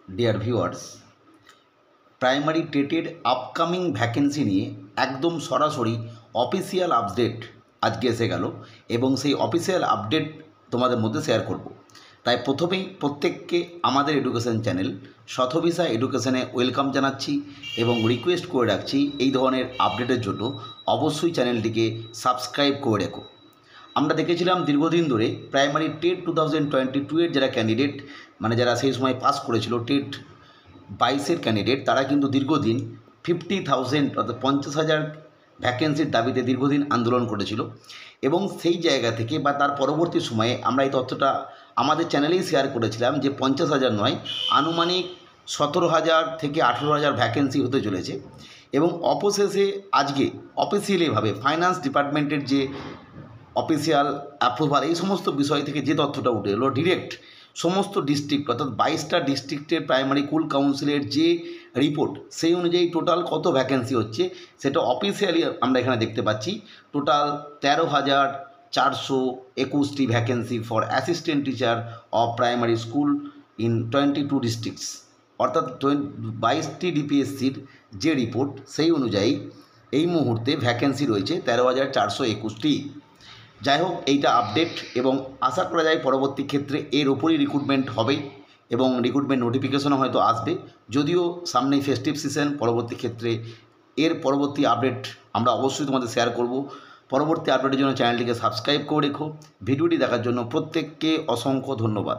Deer viewers, primary টেটের upcoming vacancy নিয়ে একদম সরাসরি অফিসিয়াল আপডেট আজকে এসে গেল এবং সেই অফিসিয়াল আপডেট তোমাদের মধ্যে শেয়ার করব। তাই প্রথমেই প্রত্যেককে আমাদের এডুকেশন চ্যানেল শতভিসা এডুকেশনে ওয়েলকাম জানাচ্ছি এবং রিকোয়েস্ট করে রাখছি এই ধরনের আপডেটের জন্য অবশ্যই চ্যানেলটিকে সাবস্ক্রাইব করে রেখো। আমরা দেখেছিলাম দীর্ঘদিন ধরে প্রাইমারি টেট 2022 এর যারা ক্যান্ডিডেট, মানে যারা সেই সময় পাস করেছিল টেট 22-এর ক্যান্ডিডেট, তারা কিন্তু দীর্ঘদিন 50,000 অর্থাৎ 50,000 ভ্যাকেন্সির দাবিতে দীর্ঘদিন আন্দোলন করেছিল এবং সেই জায়গা থেকে বা তার পরবর্তী সময়ে আমরা এই তথ্যটা আমাদের চ্যানেলেই শেয়ার করেছিলাম যে 50,000 নয়, আনুমানিক 17,000 থেকে 18,000 ভ্যাকেন্সি হতে চলেছে। এবং অবশেষে আজকে অফিসিয়ালিভাবে ফাইন্যান্স ডিপার্টমেন্টের যে অফিসিয়াল অ্যাপ্রুভাল, এই সমস্ত বিষয় থেকে যে তথ্যটা উঠে এলো, ডিরেক্ট সমস্ত ডিস্ট্রিক্ট অর্থাৎ 22টা ডিস্ট্রিক্টের প্রাইমারি স্কুল কাউন্সিলের যে রিপোর্ট, সেই অনুযায়ী টোটাল কত ভ্যাকেন্সি হচ্ছে সেটা অফিসিয়ালি আমরা এখানে দেখতে পাচ্ছি। টোটাল 13,421টি vacancy for assistant teacher of primary school in 22 districts, অর্থাৎ 22টি ডিপিএসসির যে রিপোর্ট সেই অনুযায়ী এই মুহূর্তে ভ্যাকেন্সি রয়েছে 13,421টি। যাই হোক, এইটা আপডেট এবং আশা করা যায় পরবর্তী ক্ষেত্রে এর ওপরই রিক্রুটমেন্ট হবে এবং রিক্রুটমেন্ট নোটিফিকেশনও হয়তো আসবে। যদিও সামনেই ফেস্টিভ সিজন, পরবর্তী ক্ষেত্রে এর পরবর্তী আপডেট আমরা অবশ্যই তোমাদের শেয়ার করব। পরবর্তী আপডেটের জন্য চ্যানেলটিকে সাবস্ক্রাইব করে রেখো। ভিডিওটি দেখার জন্য প্রত্যেককে অসংখ্য ধন্যবাদ।